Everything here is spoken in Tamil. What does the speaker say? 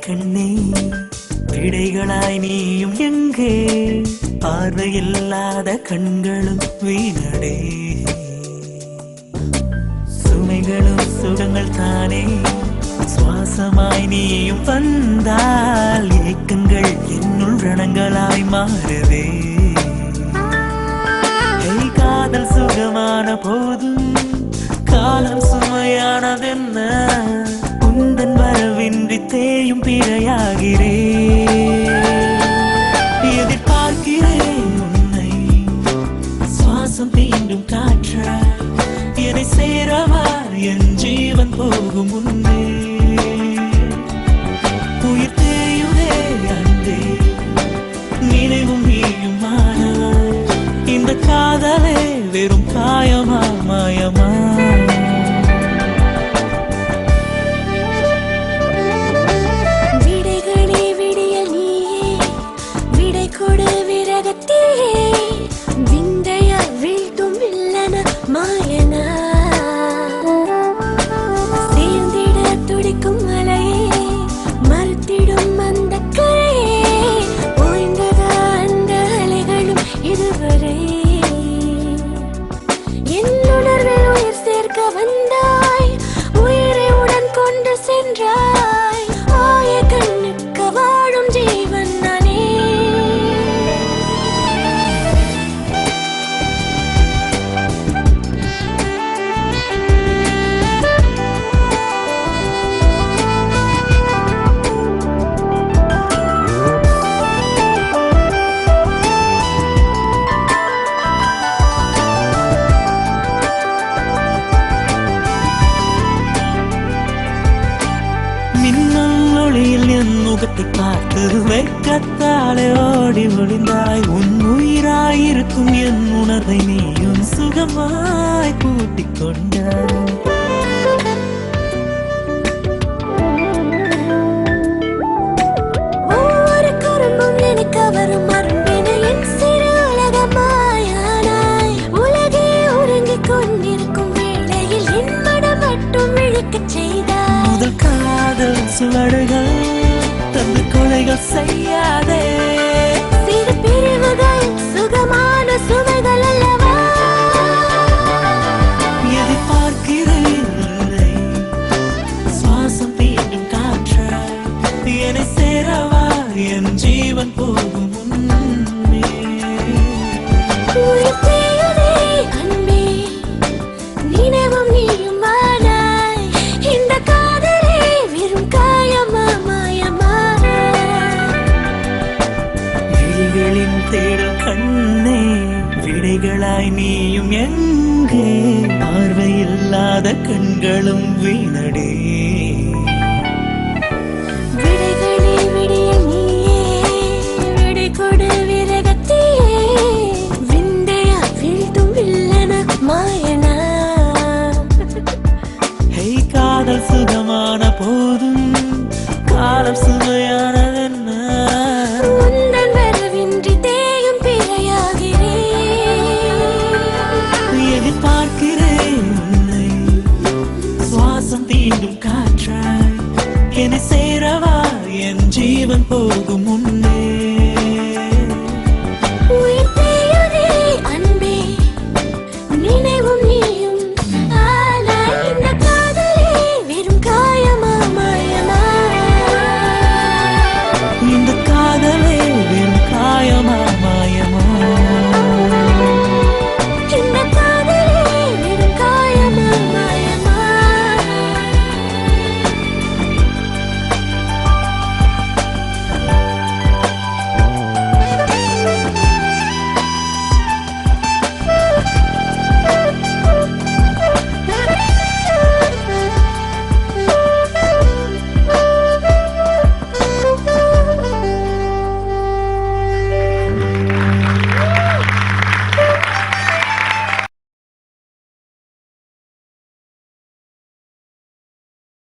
கண்ணே விடைகளாய் நீயும் எங்கே பார்வையில்லாத கண்களும் வீணடே சுமைகளும் சுகங்கள் தானே சுவாசமாய் நீயும் வந்தால் ஏக்கங்கள் என்னுள் ரணங்களாய் மாறுதே காதல் சுகமான போதும் காலம் சுமையானதென்ன உந்தன் வரவின்றி தேயும் பிழையாகிறே எதிர்பார்க்கிறேன் உன்னை சுவாசம் தீண்டும் காற்ற என்னை சேரவா என் ஜீவன் போகும் முன்னே உயிர் தேயுதே அன்பே நினைவும் நீயும் மாறாய் இந்த காதலே வெறும் காயமா மாயமா விடைகளே விடியல் நீயே விடை கொடு விரகத்தே விந்தையா வீழ்த்தும் வில்லன மாயனா சேர்ந்திட துடிக்கும் மலையே மறுத்திடும் அந்த கரையே ஓய்ந்ததா அந்த அலைகளும் இதுவரை என்னுணர்வில் உயிர் சேர்க்க வந்தாய் உயிரை உடன் கொண்டு சென்றாய் ஆய கண்ணுக்கு வாழும் ஜீவன் நானே மின்னல் ஒளியில் என் முகத்தை பார்த்து வெட்கத்தாலே ஓடி ஒளிந்தாய் உன் உயிராயிருக்கும் என் உணர்வை நீயும் சுகமாய் பூட்டிக் கொண்டாய் ஒவ்வொரு குறும்பும் நினைக்க வரும் மரும்பின என் சிறு உலகமாயானாய் உலகே உறங்கிக் கொண்டிருக்கும் வேளையில் என் மனம் மட்டும் விழிக்கச் செய்தாய் முதல் காதல் சுவடுகள் தந்து கொலைகள் செய்யாதே சிறு பிரிவுகள் சுகமான சுவைகள் அல்லவா எதிர்பார்க்கிறேன் உன்னை சுவாசம் தீண்டும் காற்றாய் என்னை சேரவா என் ஜீவன் போகும் முன்னே உயிர் தேயுதே அன்பே நினைவும் நீயும் மானாய் இந்த காதலே வெறும் காயமா மாயமா விழிகளின் தேடல் கண்ணே விடைகளாய் நீயும் எங்கே பார்வையில்லாத கண்களும் வீணடே